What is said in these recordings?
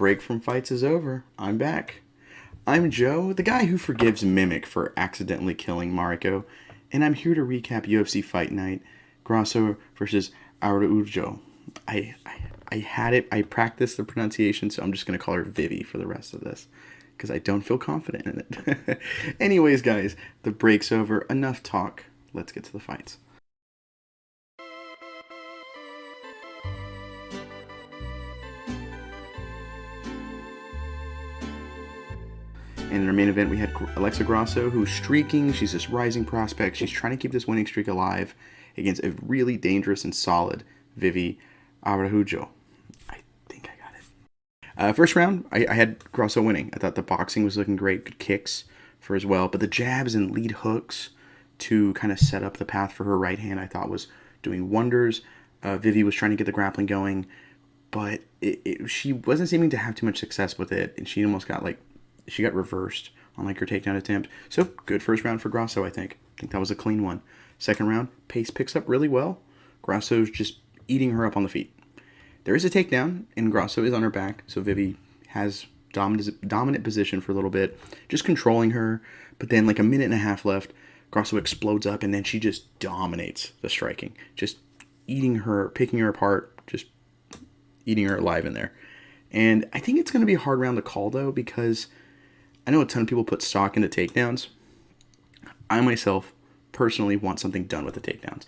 break from fights is over. I'm back. I'm Joe, the guy who forgives Mimic for accidentally killing Mariko, and I'm here to recap UFC Fight Night, Grasso versus Araujo. I, I, I had it, I practiced the pronunciation, so I'm just going to call her Vivi for the rest of this, because I don't feel confident in it. Anyways, guys, the break's over. Enough talk. Let's get to the fights. And in our main event, we had Alexa Grasso, who's streaking. She's this rising prospect. She's trying to keep this winning streak alive against a really dangerous and solid Vivi Araujo. I think I got it. First round, I had Grasso winning. I thought the boxing was looking great. Good kicks for as well. But the jabs and lead hooks to kind of set up the path for her right hand, I thought was doing wonders. Vivi was trying to get the grappling going, but she wasn't seeming to have too much success with it. And she almost got she got reversed on her takedown attempt. So good first round for Grasso, I think. I think that was a clean one. Second round, pace picks up really well. Grasso's just eating her up on the feet. There is a takedown, and Grasso is on her back, so Vivi has dominant position for a little bit, just controlling her. But then a minute and a half left, Grasso explodes up, and then she just dominates the striking. Just eating her, picking her apart, just eating her alive in there. And I think it's going to be a hard round to call, though, because I know a ton of people put stock into takedowns. I myself personally want something done with the takedowns.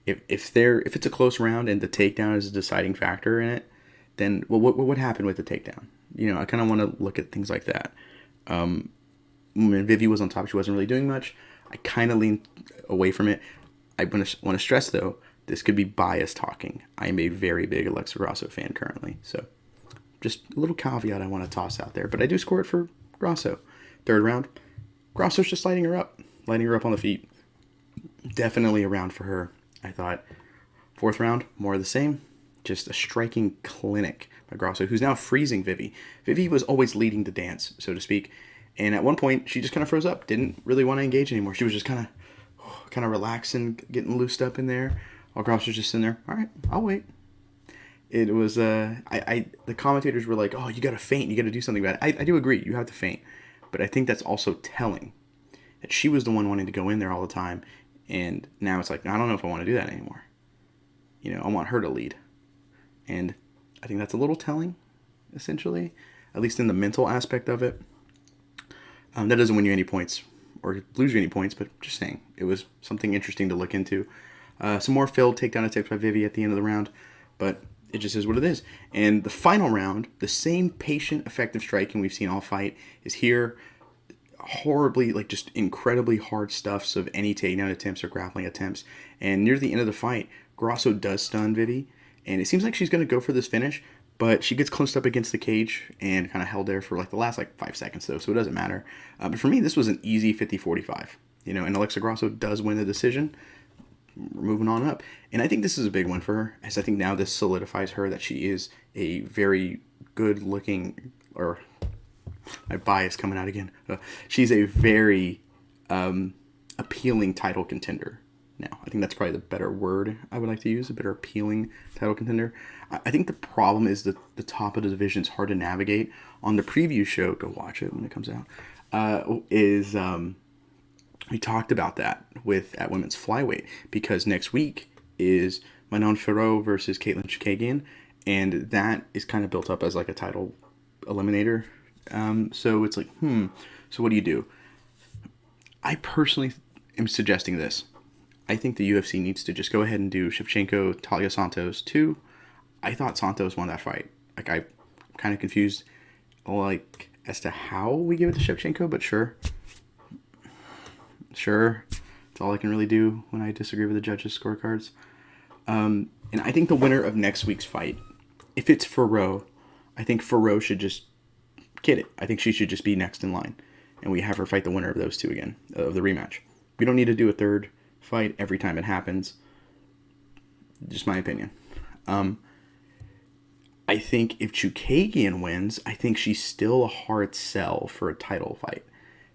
If it's a close round and the takedown is a deciding factor in it, then what happened with the takedown? I kind of want to look at things like that. When Vivi was on top, she wasn't really doing much. I kind of leaned away from it. I want to stress, though, this could be bias talking. I am a very big Alexa Grasso fan currently, so just a little caveat I want to toss out there. But I do score it for Grasso. Third round, Grasso's just lighting her up on the feet. Definitely a round for her, I thought. Fourth round, more of the same. Just a striking clinic by Grasso, who's now freezing Vivi. Vivi was always leading the dance, so to speak. And at one point, she just kind of froze up. Didn't really want to engage anymore. She was just kind of relaxing, getting loosed up in there. While Grasso's just sitting there. All right, I'll wait. It was, the commentators were like, oh, you got to feint. You got to do something about it. I do agree. You have to feint. But I think that's also telling that she was the one wanting to go in there all the time. And now it's I don't know if I want to do that anymore. I want her to lead. And I think that's a little telling, essentially, at least in the mental aspect of it. That doesn't win you any points or lose you any points, but just saying, it was something interesting to look into. Some more failed takedown attempts by Vivi at the end of the round, but it just is what it is. And the final round, the same patient, effective striking we've seen all fight is here. Horribly, just incredibly hard stuffs of any takedown attempts or grappling attempts. And near the end of the fight, Grasso does stun Vivi, and it seems like she's going to go for this finish, but she gets close up against the cage and kind of held there for the last 5 seconds, though, so it doesn't matter. But for me, this was an easy 50-45. And Alexa Grasso does win the decision. We're moving on up. And I think this is a big one for her, as I think now this solidifies her that she is a very good-looking, or my bias coming out again. She's a very appealing title contender now. I think that's probably the better word I would like to use, a better appealing title contender. I think the problem is that the top of the division is hard to navigate. On the preview show, go watch it when it comes out, we talked about that at Women's Flyweight, because next week is Manon Fiorot versus Caitlin Chookagian, and that is kind of built up as a title eliminator. So it's so what do you do? I personally am suggesting this. I think the UFC needs to just go ahead and do Shevchenko, Talia Santos 2. I thought Santos won that fight. I'm kind of confused, as to how we give it to Shevchenko, but sure. That's all I can really do when I disagree with the judges' scorecards. And I think the winner of next week's fight, if it's Fiorot, I think Fiorot should just get it. I think she should just be next in line, and we have her fight the winner of those two again, of the rematch. We don't need to do a third fight every time it happens. Just my opinion. I think if Chookagian wins, I think she's still a hard sell for a title fight,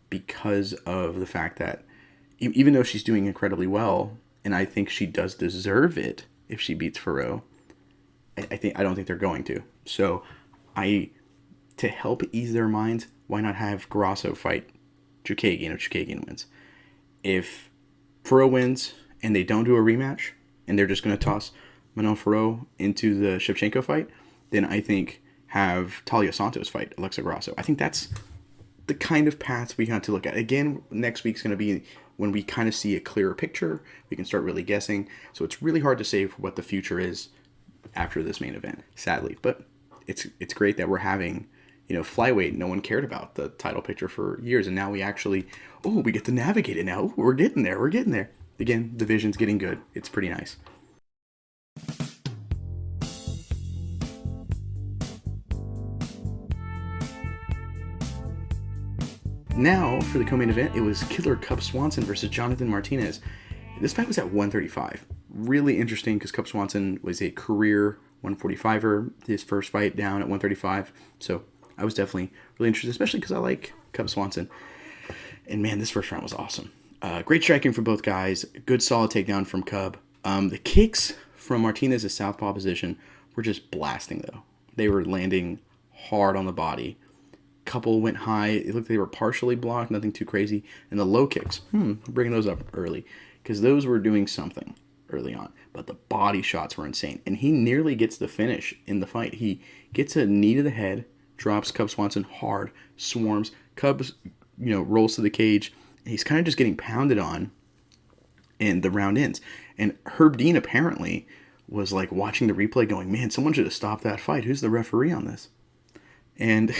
because of the fact that even though she's doing incredibly well, and I think she does deserve it if she beats Fiorot, I don't think they're going to. So to help ease their minds, why not have Grasso fight Chookagian if Chookagian wins? If Furrow wins and they don't do a rematch and they're just going to toss Manon Furrow into the Shevchenko fight, then I think have Talia Santos fight Alexa Grasso. I think that's the kind of paths we have to look at. Again, next week's going to be when we kind of see a clearer picture. We can start really guessing. So it's really hard to say what the future is after this main event, sadly. But it's great that we're having, Flyweight. No one cared about the title picture for years, and now we actually, we get to navigate it now. Ooh, we're getting there. Again, division's getting good. It's pretty nice. Now, for the co-main event, it was killer Cub Swanson versus Jonathan Martinez. This fight was at 135. Really interesting because Cub Swanson was a career 145er, his first fight down at 135. So I was definitely really interested, especially because I like Cub Swanson. And man, this first round was awesome. Great striking from both guys. Good solid takedown from Cub. The kicks from Martinez's southpaw position were just blasting, though. They were landing hard on the body. Couple went high. It looked like they were partially blocked, nothing too crazy. And the low kicks, bringing those up early because those were doing something early on. But the body shots were insane. And he nearly gets the finish in the fight. He gets a knee to the head, drops Cub Swanson hard, swarms. Cubs, rolls to the cage. He's kind of just getting pounded on, and the round ends. And Herb Dean apparently was like watching the replay going, man, someone should have stopped that fight. Who's the referee on this? And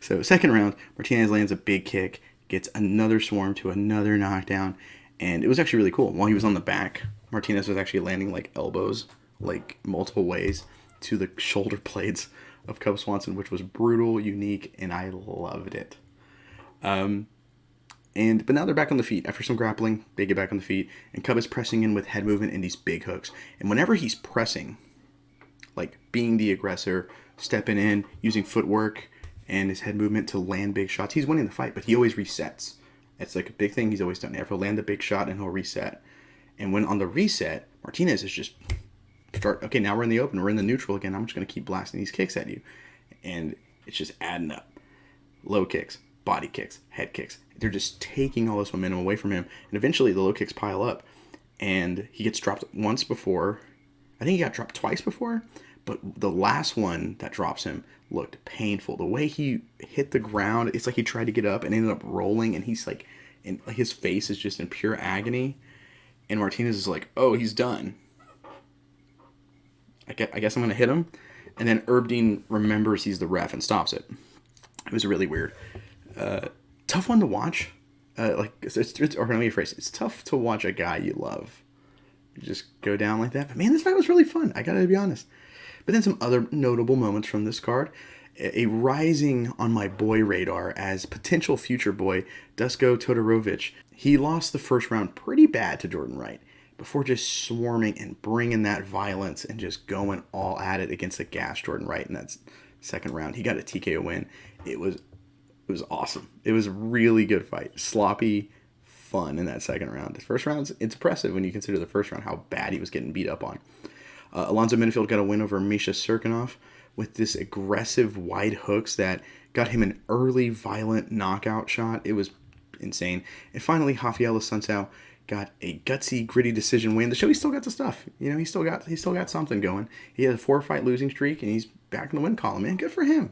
so second round, Martinez lands a big kick, gets another swarm to another knockdown, and it was actually really cool. While he was on the back, Martinez was actually landing like elbows, like multiple ways to the shoulder blades of Cub Swanson, which was brutal, unique, and I loved it. But now they're back on the feet. After some grappling, they get back on the feet, and Cub is pressing in with head movement and these big hooks. And whenever he's pressing, like being the aggressor, stepping in, using footwork and his head movement to land big shots, he's winning the fight, but he always resets. It's like a big thing he's always done. He'll land the big shot and he'll reset. And when on the reset, Martinez is just okay, now we're in the open, we're in the neutral again. I'm just going to keep blasting these kicks at you. And it's just adding up. Low kicks, body kicks, head kicks. They're just taking all this momentum away from him. And eventually the low kicks pile up. And he gets dropped once before. I think he got dropped twice before. But the last one that drops him looked painful. The way he hit the ground, it's like he tried to get up and ended up rolling. And he's like, his face is just in pure agony. And Martinez is like, oh, he's done. I guess I'm going to hit him. And then Herb Dean remembers he's the ref and stops it. It was really weird. Tough one to watch. Or let me rephrase it. It's tough to watch a guy you love just go down like that. But man, this fight was really fun. I gotta be honest. But then some other notable moments from this card. A rising on my boy radar as potential future boy, Dusko Todorovic. He lost the first round pretty bad to Jordan Wright before just swarming and bringing that violence and just going all at it against the gas Jordan Wright in that second round. He got a TKO win. It was awesome. It was a really good fight. Sloppy, fun in that second round. The first round, it's impressive when you consider the first round how bad he was getting beat up on. Alonzo Minifield got a win over Misha Serkinov with this aggressive wide hooks that got him an early violent knockout shot. It was insane. And finally, Rafael Assunção got a gutsy, gritty decision win. The show, he still got the stuff. He still got something going. He had a 4-fight losing streak, and he's back in the win column. Man, good for him.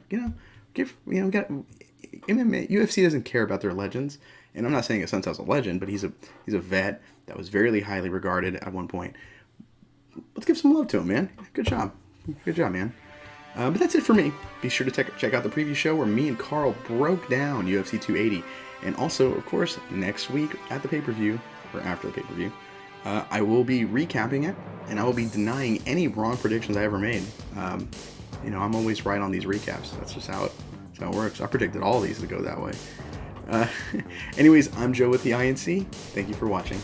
UFC doesn't care about their legends, and I'm not saying Assunção's a legend, but he's a vet that was very highly regarded at one point. Let's give some love to him, man. Good job, man. But that's it for me. Be sure to check out the preview show where me and Carl broke down UFC 280, and also, of course, next week at the pay-per-view or after the pay-per-view, I will be recapping it, and I will be denying any wrong predictions I ever made. I'm always right on these recaps. That's just how it works. I predicted all these to go that way. Anyways, I'm Joe with the INC. Thank you for watching.